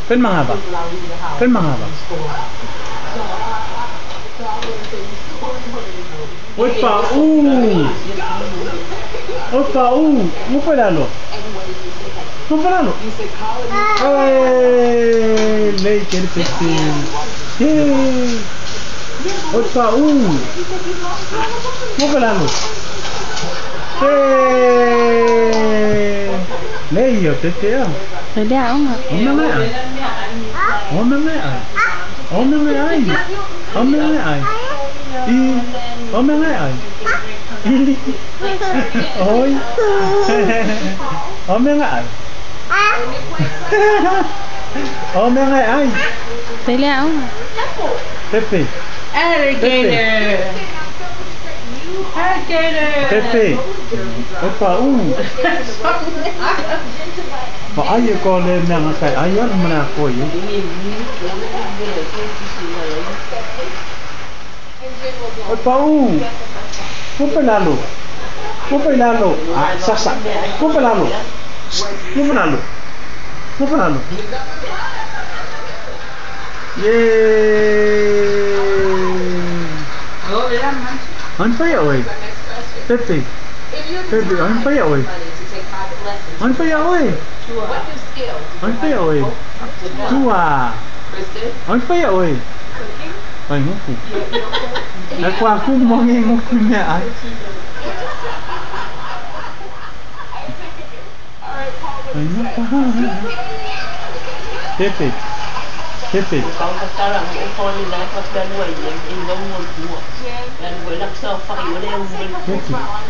เป็นมังอะเป็นมังอะOpa, Opa, vamos pegarlo. Vamos pegarlo. Leite, ele Opa, vamos pegarlo. Leite, eu tentei. Pwede aoga. Ôi. Ôm em lại. Ôm em lại ai? Pwede aoga. Pepe. Alligator. Pepe. Opa, Mà ai con lên nè cái ai ăn mà nào coi. Opa, vamos pegarlo. Vamos pegarlo. Ah, Sasa. Vamos pegarlo. Vamos pegarlo. Vamos pegarlo. Yeah. Anh phải rồi. Pepe. Pepe, anh phải rồi. Anh phải rồi. Anh phải rồi. Tua. Anh phải rồi. Ay, nguku. Ako mga nguku niya ay. Ay, nguku. Pepe. Pepe.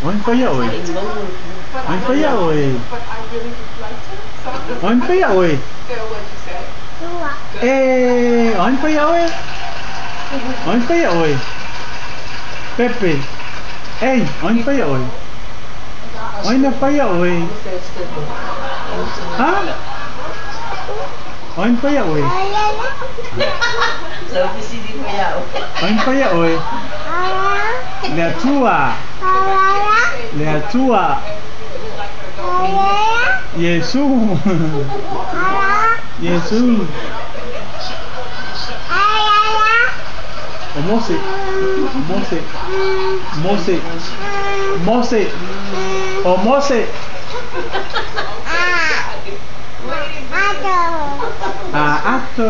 Anh phải rồi. Anh phải rồi. Anh phải rồi. Anh phải rồi. Anh phải rồi. Pepe. Ê, anh phải rồi. Anh đã phải rồi. Hả? Anh phải rồi. Anh phải rồi. Lea tua. Lea tua. Jesus. Jesus. Mose. Oh, Mose. Acto.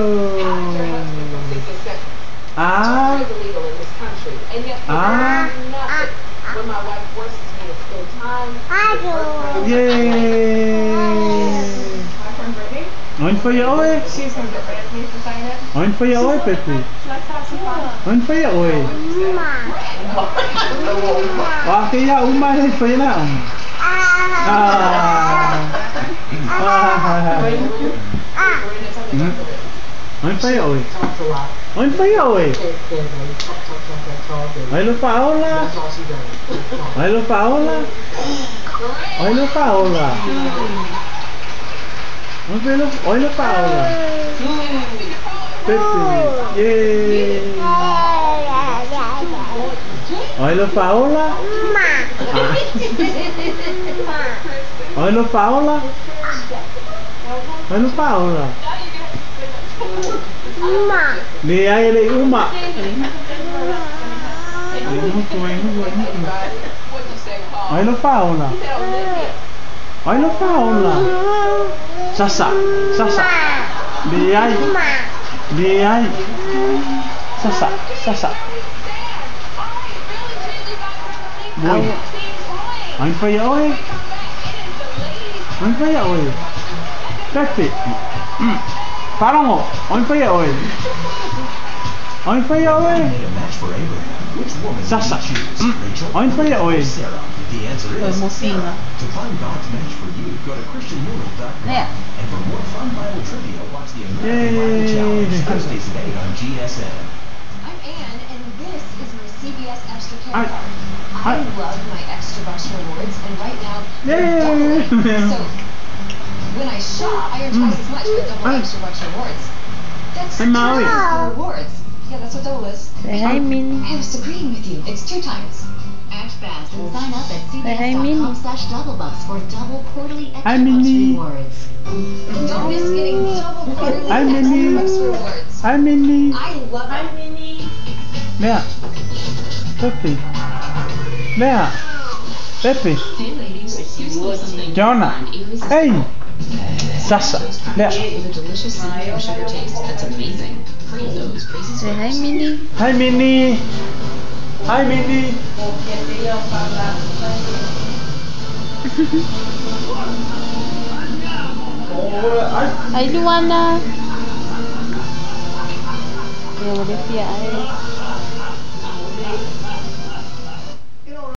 Anh phải rồi. Anh phải rồi, Pepe. Anh phải rồi. Kaya umahin pa yun na. Anh phải rồi. Anh phải rồi. Ay lo Paola. Ay lo Paola. Ay lo Paola. Ay lo Paola. Pepe. Ay lo Paola. Ay lo Paola. Ay lo Paola. Ni ai đây Uma. Ay lo Paola. Ay lo Paola. Sasa. Ni ai. Sasa. Boy. Anh phải rồi. Anh phải rồi. Pepe. Parang anh phải rồi. Anh phải rồi. Sasa. Anh phải rồi. Foi mocinha. Yeah. And for more fun Bible trivia, watch the American Bible Challenge Thursdays at 8 on GSN. I'm Anne, and this is my CBS Extra Care Hi. card. Hi. I love my Extra Bucks rewards, and right now they're Yay. doubling. So when I shop, I earn twice as much with double Hi. Extra Bucks rewards. That's Hi, Maui. triple rewards. Yeah, that's what double is. Say hi, Min. I was agreeing with you. It's 2 times. Act fast and sign up at Hi, Minnie. cbs.com/doublebucks for double quarterly Hi, extra bucks Minnie. rewards. Don't miss getting double quarterly Hi, Minnie. extra bucks rewards. Hi, Minnie. I love it. There. Pepe. There. Pepe. Hey ladies, here's something Jonah. Hey. Sasha. There. with a delicious cinnamon sugar taste that's amazing. Cream those crazy Say hi, Minnie. Hi, Minnie. Hi, Minnie. Hi, Luana. Ya, boleh siap.